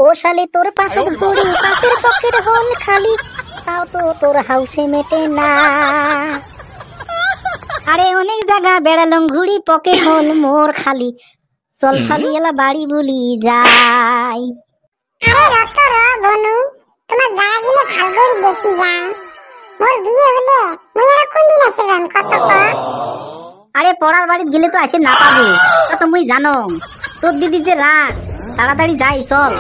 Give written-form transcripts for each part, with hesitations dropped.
ও শালি তোর পাশে ঘুড়ি পাশের পকেট হল খালি, তাও তো তোর হাউসে মেটে না। আরে অনেক জায়গা বেড়ালাম ঘুড়ি পকেট হল মোর খালি, চল শালি এলা বাড়ি বলি যাই। আরে রত র বনু, তোমার জায়গা গিলে ভাল করে দেখি যান। মোর বিয়ে হলে মুই আর কোন দিন আসিবাম কত ক? আরে পড়ার বাড়িত গেলে তো আসে না পাবো, তা তো মুই জানো। তোর দিদি যে রাগ, তাড়াতাড়ি যাই চল।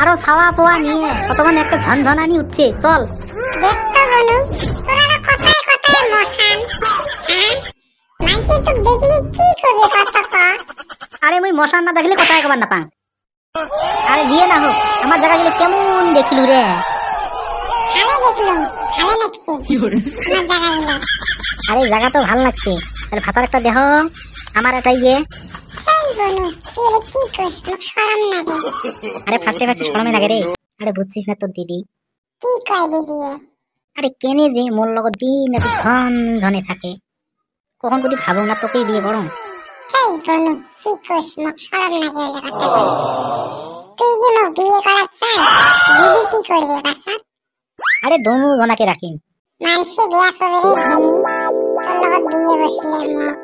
আরো ছাওয়া পোয়া নিয়ে কতক্ষণ একটা ঝনঝনানি উঠছে, চল। দেখ তো বনু, তোরা কথায় কথায় মশান, হ্যাঁ? মানসি তো দেখলি কি করবে কত ক? আরে মুই মশান না দেখলে কথা একবার না পাং। আরে দিয়ে না হোক, আমার জায়গা গেলে কেমন দেখিলু রে। খালে দেখলুম, খালে লাগছে আমার জায়গা গিলে। আরে জায়গা তো ভাল লাগছে, তাহলে ভাতার একটা দেহ, আমার একটা ইয়ে। এই বনু, তুই এলে কি করিস? মোক শরম লাগে। আরে ফার্স্টে ফার্স্টে শরমে লাগে রে। আরে বুঝছিস না তোর দিদি? কি কয় দিদি? আরে কেনে যে মোর লগত দিন এত ঝনঝনে থাকে, কখন যদি ভাবো না তোকেই বিয়ে করো। এই বনু, কি করিস? মোক শরম লাগে এলে কথা বলি। তুই যে মোক বিয়ে করার চাই, দিদি কি করবে বাসা? আরে দোনো জনাকে রাখিম। মানসি বিয়া করবে রে দিদি, তোর লগত বিয়ে বসলে মোক।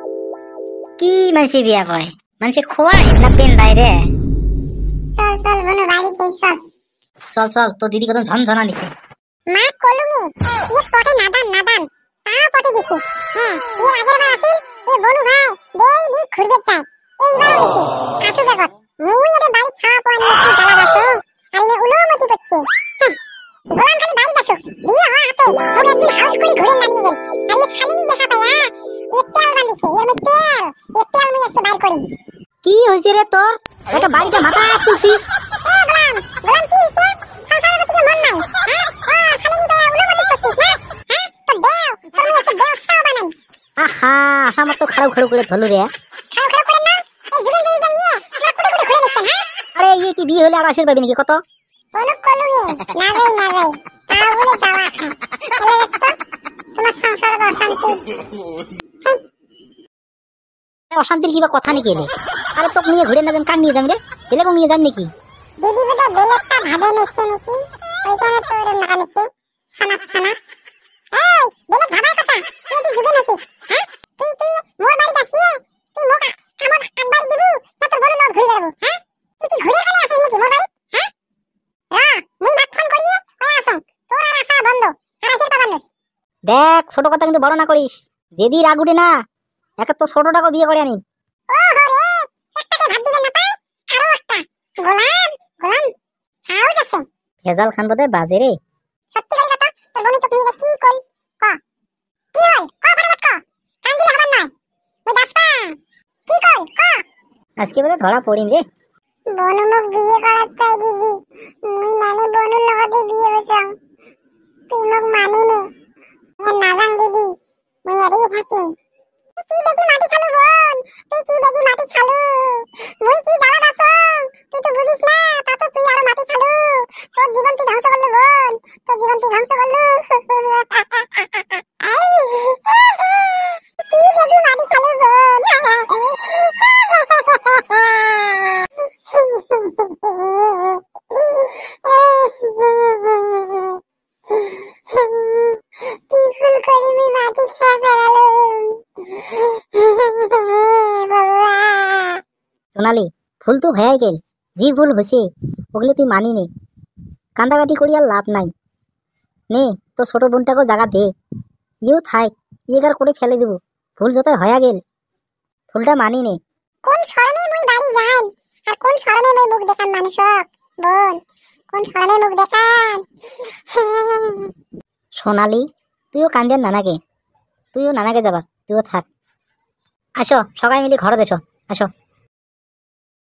কি মানুষে বিয়া কয়? মানুষে খোয়াই না পেন দেয় রে। চল চল বনু, বাড়িতে চল। চল চল, তোর দিদি কত ঝনঝনা দিছে। মা কলুমি ইয়ে পটে নাদান নাদান তা পটে গেছে। হ্যাঁ, এর আগের বার আসিল এ বনু ভাই ডেইলি ঘুরবে চাই, এইবারও গেছে। আসু দেখত মুই এর বাড়ি খাওয়া পাওয়া নিয়ে কি জ্বালা বাসো, আর ইনে উলোমতি করছে। গোলাম খালি বাড়ি আসো, বিয়ে হওয়া হাতে ওকে একদিন হাউস করে ঘুরে নামিয়ে গেল। আর এ শালিনী দেখা পায়া এ তেল বানিয়েছে, এর মধ্যে তেল মুই আজকে বাইর করি। কি হয়েছে রে তোর? একটা বাড়িটা মাথা তুলছিস? এ গোলাম গোলাম কি হইছে? সংসারের প্রতি মন নাই, হ্যাঁ? ও শালিনী ভাই উলোমতি করছিস না, হ্যাঁ? তো দেও তোর মুই একটা দেও শাও বানাই। আহা, আমার তো খাড়ু খাড়ু করে ধরলো রে। খাও খাও করে না, এই জীবন জীবন নিয়ে আমরা কুড়ে কুড়ে ঘুরে নিচ্ছেন, হ্যাঁ? আরে ইয়ে কি বিয়ে হলে আর আশীর্বাদ পাবি নাকি কত? বনু কলুমি না যাই তাও বলে যাওয়া খায়। তাহলে দেখতো তোমার সংসারের অশান্তি। অশান্তির কিবা কথা নাকি এলে? আরে তোকে নিয়ে ঘুরে না যাম, কান নিয়ে যাম রে? বেলেগ নিয়ে যাম নাকি? দিদি বোধহয় বেলেগটা ভাবে নিচ্ছে নাকি, ওইখানে তো ওরম লাগা নিচ্ছে ছানা ছানা। এই বেলেগ ভাবাই কথা, তুই কি যুগে নাছিস, হ্যাঁ? তুই তুই মোর বাড়িতে আসিয়ে তুই মোক কামত কাটবাই দিবু না তোর বনু লগত ঘুরে বেড়াবো, হ্যাঁ? তুই কি ঘুরে খালি আসিস নাকি মোর বাড়ি, হ্যাঁ? মুই ভাত ফোন করিয়ে কই আসং, তোর আর আশা বন্ধ, আর আসির পাবানুস। দেখ, ছোট কথা কিন্তু বড় না করিস। যেদি রাগ উঠে না, একে তো ছোটটাকে বিয়ে করে আনি। ও রে, একটাকে ভাত দিবেন না পাই, আরো একটা গোলাম গোলাম হাউস আছে। ভেজাল খান বোধহয় বাজে রে। সত্যি করে কথা, তোর বনু তো নিয়ে কি কল ক? কি হল ক ফটাফট ক, কান দিলে হবার নয়। ওই দাসপা কি কল ক? আজকে বোধহয় ধরা পড়িম রে। বনু মোক বিয়ে করার চাই দিদি, মুই নানি বনুর লগতে বিয়ে বসাম। তুই মোক মানি নে নাজান দিদি, মুই এড়িয়ে থাকিম। তুই কি দেখি মাটি খালু বোন, তুই কি দেখি মাটি খালু, মুই কি জ্বালা দাসং তুই তো বুঝিস না। তা তো তুই আরো মাটি খালু, তোর জীবন তুই ধ্বংস করলু বোন, তোর জীবন তুই ধ্বংস করলু। কি দেখি মাটি খালু বোন। কি ভুল করি আমি মাটি খেয়ে ফেলালুম বাবা। সোনালি, ভুল তো হয়ে গেল, জি ভুল হয়েছে ওগুলো তুই মানি নে। কান্দাকাটি করি আর লাভ নাই। নে তোর ছোট বোনটাকেও জায়গা দে, ইও থাক, ইয়েগার করে ফেলে দেবো। ভুল যত হয়ে গেল, ভুলটা মানি নে। কোন শরমে মুই বাড়ি যাই, আর কোন শরমে মুই মুখ দেখান মানুষক বোন, কোন শরমে মুখ দেখান। সোনালি, তুইও কান্দেন নানাকে, তুইও নানাকে যাবা, তুইও থাক। আসো সবাই মিলে ঘরে দেশো, আসো।